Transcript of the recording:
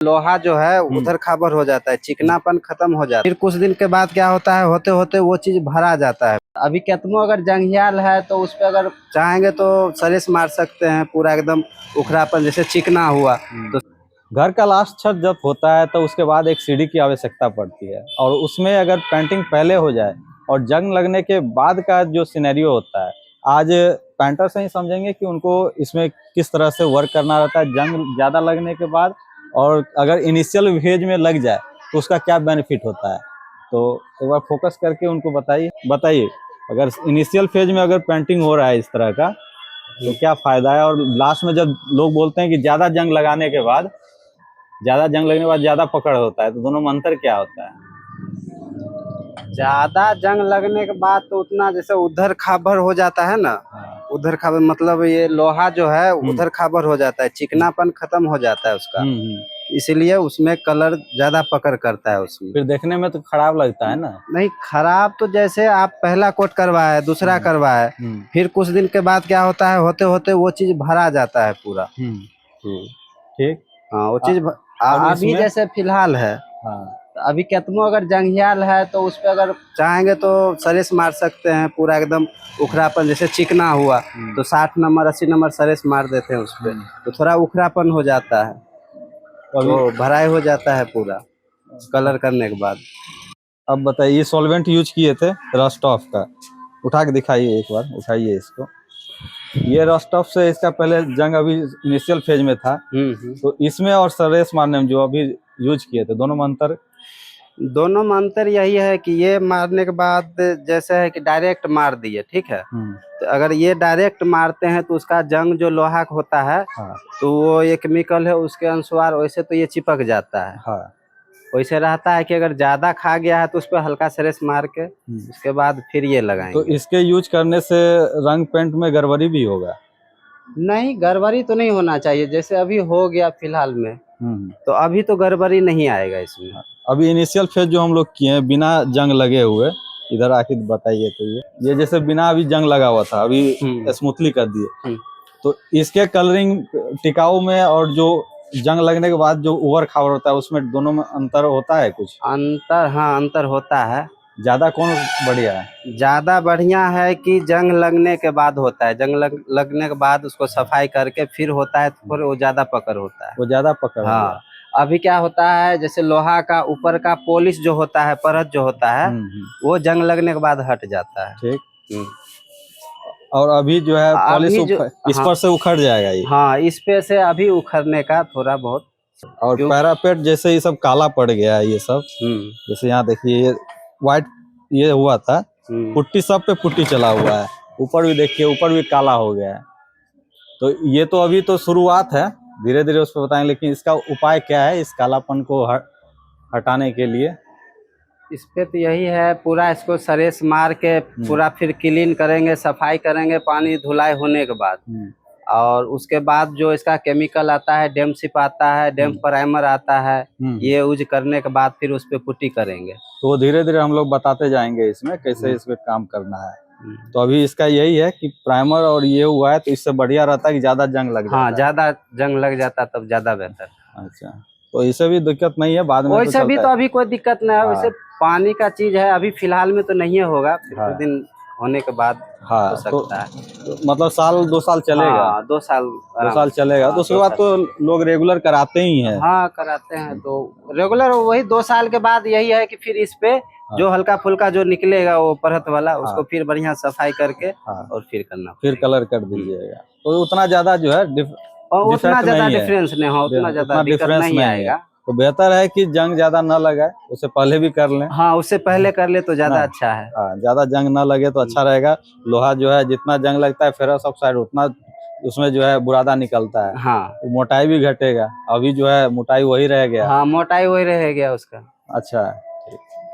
लोहा जो है उधर खाबर हो जाता है, चिकनापन खत्म हो जाता है। फिर कुछ दिन के बाद क्या होता है, होते होते वो चीज भरा जाता है। अभी केतनो अगर जंघियाल है तो उस पे अगर चाहेंगे तो सरेस मार सकते हैं, पूरा एकदम उखड़ापन जैसे चिकना हुआ तो। घर का लास्ट छत जब होता है तो उसके बाद एक सीढ़ी की आवश्यकता पड़ती है, और उसमें अगर पेंटिंग पहले हो जाए और जंग लगने के बाद का जो सिनेरियो होता है, आज पेंटर से ही समझेंगे कि उनको इसमें किस तरह से वर्क करना रहता है जंग ज़्यादा लगने के बाद, और अगर इनिशियल फेज में लग जाए तो उसका क्या बेनिफिट होता है। तो एक बार फोकस करके उनको बताइए अगर इनिशियल फेज में अगर पेंटिंग हो रहा है इस तरह का तो क्या फ़ायदा है, और लास्ट में जब लोग बोलते हैं कि ज़्यादा जंग लगने के बाद ज़्यादा पकड़ होता है, तो दोनों में अंतर क्या होता है? ज्यादा जंग लगने के बाद तो उतना जैसे उधर खाबर हो जाता है ना, उधर खाबर मतलब ये लोहा जो है उधर खाबर हो जाता है, चिकनापन खत्म हो जाता है उसका। इसीलिए उसमें कलर ज्यादा पकड़ करता है उसमें। फिर देखने में तो खराब लगता है ना। नहीं खराब तो जैसे आप पहला कोट करवाए, दूसरा करवाए, फिर कुछ दिन के बाद क्या होता है, होते होते वो चीज भरा जाता है पूरा। ठीक। हाँ वो चीज अभी जैसे फिलहाल है। तो अभी केतनो अगर जंघियाल है तो उस पे अगर चाहेंगे तो सरेस मार सकते हैं, पूरा एकदम उखड़ापन जैसे चिकना हुआ तो 60 नंबर 80 नंबर सरेस मार देते हैं उस पे, तो थोड़ा उखड़ापन हो जाता है, तो भराई हो जाता है पूरा कलर करने के बाद। अब बताइए, सॉल्वेंट यूज किए थे रस्ट-ऑफ का, उठा के दिखाइए एक बार, उठाइए इसको। ये रस्ट-ऑफ से इसका पहले जंग अभी इनिशियल फेज में था, तो इसमें और सरेस मारने में जो अभी यूज किए थे, दोनों में अंतर यही है कि ये मारने के बाद जैसे है कि डायरेक्ट मार दिए, ठीक है। तो अगर ये डायरेक्ट मारते हैं तो उसका जंग जो लोहा का होता है, तो वो ये केमिकल है उसके अनुसार वैसे तो ये चिपक जाता है। वैसे रहता है कि अगर ज्यादा खा गया है तो उस पर हल्का सरेस मार के उसके बाद फिर ये लगाएंगे। तो इसके यूज करने से रंग पेंट में गड़बड़ी भी होगा? नहीं, गड़बड़ी तो नहीं होना चाहिए, जैसे अभी हो गया फिलहाल में, तो अभी तो गड़बड़ी नहीं आएगा इसमें। अभी इनिशियल फेज जो हम लोग किए हैं बिना जंग लगे हुए, इधर आके बताइए। तो ये जैसे बिना अभी जंग लगा हुआ था, अभी स्मूथली कर दिए, तो इसके कलरिंग टिकाऊ में और जो जंग लगने के बाद जो उबर खावर होता है उसमें दोनों में अंतर होता है कुछ? अंतर, हाँ अंतर होता है। ज्यादा कौन बढ़िया है? ज्यादा बढ़िया है कि जंग लगने के बाद होता है, जंग लगने के बाद उसको सफाई करके फिर होता है, तो फिर वो ज्यादा पकड़ होता है। वो ज्यादा पकड़। हाँ अभी क्या होता है, जैसे लोहा का ऊपर का पॉलिश जो होता है, परत जो होता है, वो जंग लगने के बाद हट जाता है। ठीक। और अभी जो है पॉलिश इस पर से उखड़ जाएगा ये? हाँ इस पे से अभी उखड़ने का थोड़ा बहुत। और पैरापेट जैसे ये सब काला पड़ गया है, ये सब जैसे यहाँ देखिए ये व्हाइट ये हुआ था, पुट्टी सब पे पुट्टी चला हुआ है, ऊपर भी देखिए ऊपर भी काला हो गया है। तो ये तो अभी तो शुरुआत है, धीरे धीरे उस पर बताएंगे, लेकिन इसका उपाय क्या है इस कालापन को हटाने के लिए? इस पे तो यही है, पूरा इसको सरेस मार के पूरा फिर क्लीन करेंगे, सफाई करेंगे पानी धुलाई होने के बाद, और उसके बाद जो इसका केमिकल आता है, डेम सिप आता है, डेम प्राइमर आता है, ये यूज करने के बाद फिर उस पे पुट्टी करेंगे। तो धीरे धीरे हम लोग बताते जाएंगे इसमें कैसे इस पे काम करना है। तो अभी इसका यही है कि प्राइमर और ये हुआ है, तो इससे बढ़िया रहता है कि ज्यादा जंग लग जाता है। हाँ ज्यादा जंग लग जाता तब ज्यादा बेहतर। अच्छा, तो इससे भी दिक्कत नहीं है बाद में? वैसे भी तो अभी कोई दिक्कत नहीं है, वैसे पानी का चीज है, अभी फिलहाल में तो नहीं होगा, फिर कुछ दिन होने के बाद हो सकता है। तो मतलब साल 2 साल चलेगा? 2 साल चलेगा। तो उसके बाद तो लोग रेगुलर कराते ही हैं। हाँ कराते हैं, तो रेगुलर वही 2 साल के बाद यही है कि फिर इस पे जो हल्का फुल्का जो निकलेगा वो परत वाला, उसको फिर बढ़िया सफाई करके और फिर करना, फिर कलर कर दीजिएगा। तो उतना ज्यादा जो है उतना ज्यादा डिफरेंस नहीं हो, उतना ज्यादा डिफरेंस नहीं आएगा। तो बेहतर है कि जंग ज्यादा न लगे, उससे पहले भी कर लें। हाँ उससे पहले कर ले तो ज्यादा अच्छा है। ज्यादा जंग न लगे तो अच्छा रहेगा। लोहा जो है जितना जंग लगता है फेरस ऑक्साइड उतना उसमें जो है बुरादा निकलता है। तो मोटाई भी घटेगा, अभी जो है मोटाई वही रह गया। हाँ मोटाई वही रह गया उसका। अच्छा।